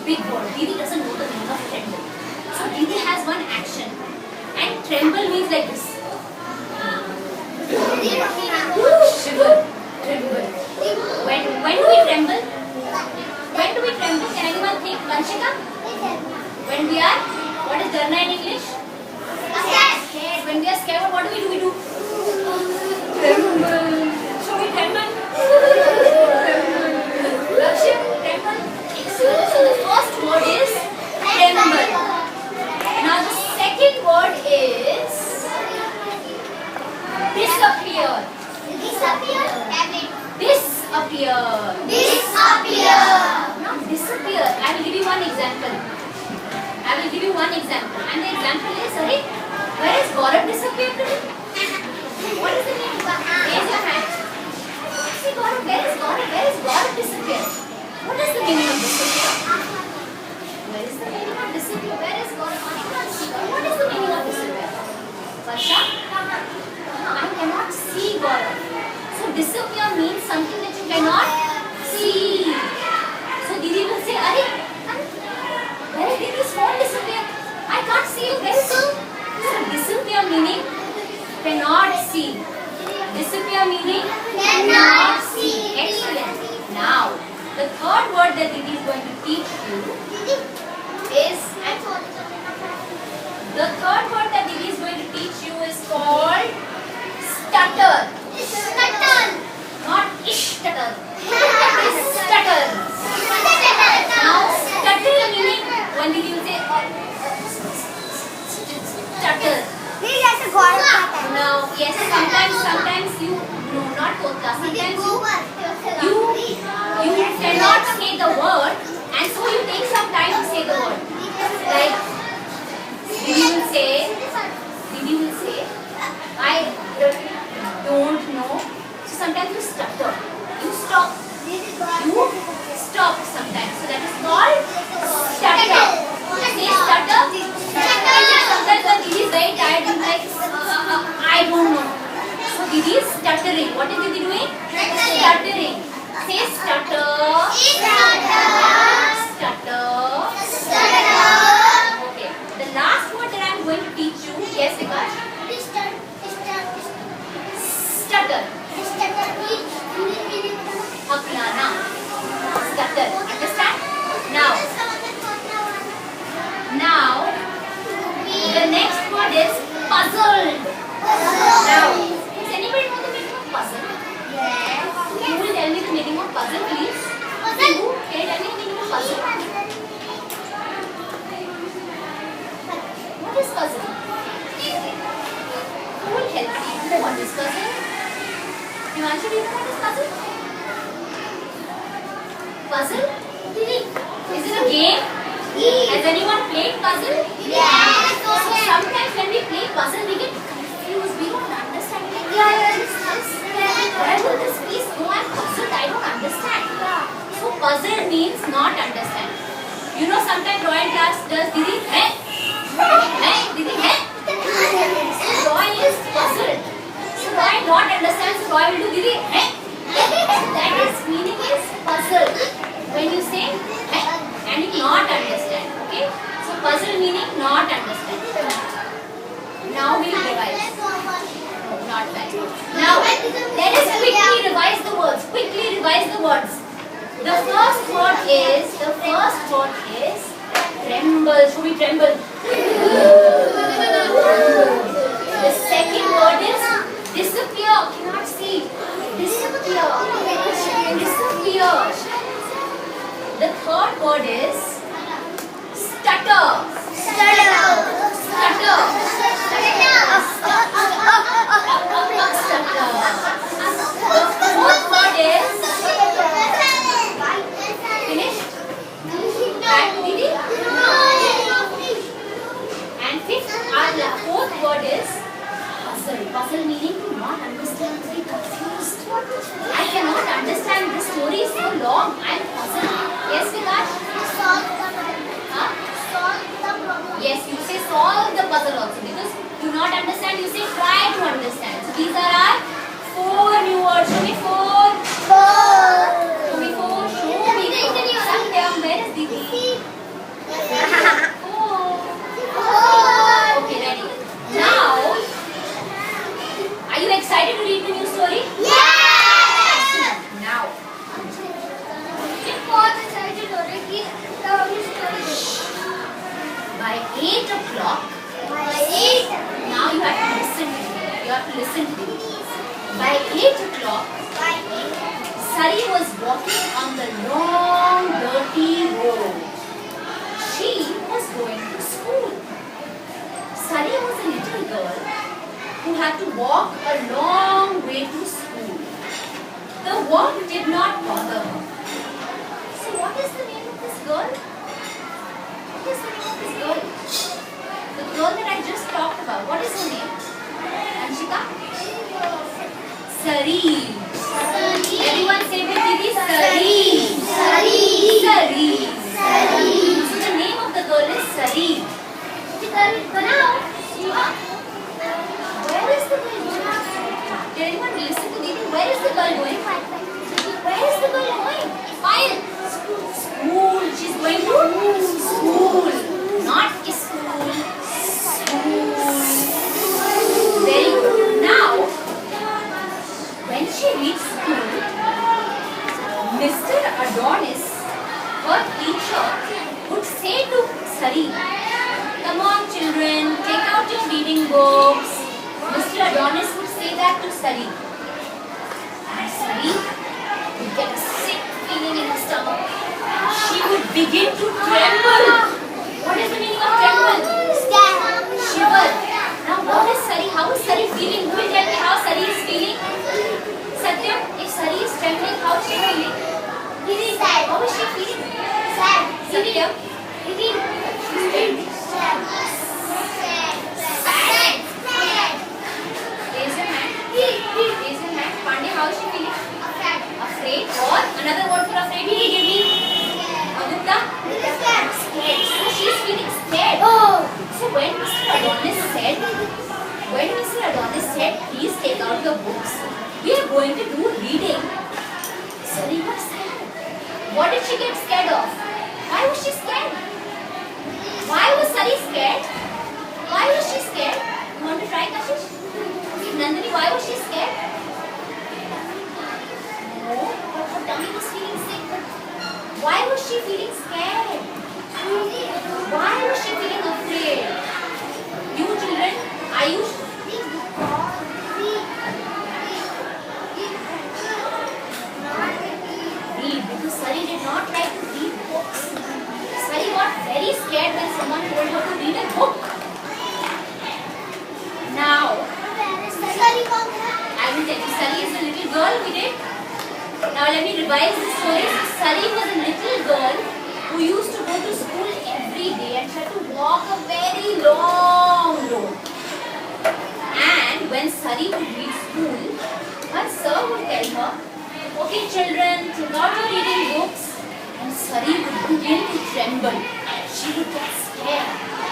big word. Didi doesn't know the meaning of tremble. So Didi has one action, and tremble means like this. Shiver, tremble. When do we tremble? When do we tremble? Can anyone think? Vanshika? When we are, what is Dharna in English? Scared. When we are scared, what do? We do? Tremble. So we tremble. Lakshya, tremble. Excellent. So the first word is tremble. Now the second word is disappear. Disappear. Now disappear. I will give you one example. And the example is, sorry, where is Gaurav disappeared today? What is the name? Raise your hand. See Gaurav, where is Gaurav disappeared? What is the meaning of disappear? Where is the meaning of disappear? Where is Gaurav? What is the meaning of disappear? Varsha? I cannot see Gaurav. So disappear means something that you cannot see. So Didi will say, where is Didi's phone disappear? I can't see you. Where is it? So disappear meaning cannot see. Disappear meaning cannot see. Excellent. Now the third word that Didi is going to teach you is called stutter. Not stutter. Stutter. Now stutter meaning when Didi will say stutter. Now yes, sometimes you no, not Kota. Sometimes you cannot say the word, and so you take some time to say the word. Like Didi will say, I don't know. So sometimes you stutter. You stop sometimes. So that is called stutter. Say stutter. Sometimes when Didi is very tired, he's like, I don't know. So Didi is stuttering. What is Didi doing? Stuttering. Say stutter. Okay. The last word that I am going to teach you. Yes, Vikash? Stutter. Haklana. Stutter. Understand? Now, the next word is puzzled. Now, does anybody know the meaning of puzzle? Yes. Who will tell me the meaning of puzzle, please? Who? Can you tell me the meaning of puzzle? What is puzzle? Who will help me? What is puzzle? Himanshu, do you know what is puzzle? Puzzle? Is it a game? Has anyone played puzzle? Yes. Sometimes when we play puzzle, we get confused. We don't understand. Where will this piece go? I'm puzzled. I don't understand. So puzzle means not understand. You know, sometimes Roy class does Didi, Didi, So Roy is puzzled. So Roy not understands. So Roy will do Didi, That is meaning is puzzle. When you say and you not understand, okay? So puzzle meaning not understand. Now we will revise. No, not that. Now let us quickly revise the words. The first word is tremble. Should we tremble? The second word is disappear. Cannot see. Disappear. The third word is stutter. The fourth word is finished. Back to Didi. And fourth word is puzzle. Puzzle meaning to not understand. Very confused. I cannot understand this story so long. I am puzzled. Yes, Vikash? Solve the problem. Yes, you say solve the puzzle also, because do not understand, you say try to understand. So these are our 4 new words. Show me 4. Show me 4. Satyam, where is Didi? ये बहुत excited हो रही है कि तब हम story देखें। By 8 o'clock, By 8. now you have to listen to me. You have to listen to me. By 8 o'clock, By 8. Sari was walking on the long, dirty road. She was going to school. Sari was a little girl who had to walk a long way to school. The walk did not bother her. So what is the name of this girl? What is the name of this girl? The girl that I just talked about. What is her name? Anshika? Sari. Everyone say with me, Sari. Sari. So the name of the girl is Sari. Where is the girl going? Did anyone listen to Didi? Where is the girl going? Where is the girl going? File. School. She's going to school. Not school. School. Very good. Now, when she reached school, Mr. Adonis, her teacher, would say to Sari, "Come on children, take out your reading books." Mr. Adonis would say that to Sari. And Sari would get a sick feeling in her stomach. She would begin to tremble. What is the meaning of tremble? Shiver. Now what is Sari? How is Sari feeling? Who will tell me how Sari is feeling? Satyam, if Sari is trembling, how is she feeling? How is she feeling? Satyam? She's trembling. Raise your hand. Raise your hand. Pandey, how is she feeling? Afraid. Or another word for afraid. He gave me. Agupta? Scared. So she is feeling scared. So when Mr. Adonis said, please take out your books. We are going to do reading. Sari was scared. What did she get scared of? Why was she scared? Why was Sari scared? Why was she scared? You want to try, Kashish? Nandini, why was she scared? No, but her tummy was feeling sick. Why was she feeling scared? Why was she feeling afraid? You children, are you? Read, because Sari did not like to read books. Sari got very scared when someone told her to read a book. Now, I will tell you, Sari is a little girl, we did. Now let me revise the story. Sari was a little girl who used to go to school every day and she had to walk a very long road. And when Sari would reach school, her sir would tell her, "Okay children, take out your reading books." And Sari would begin to tremble. She would get scared.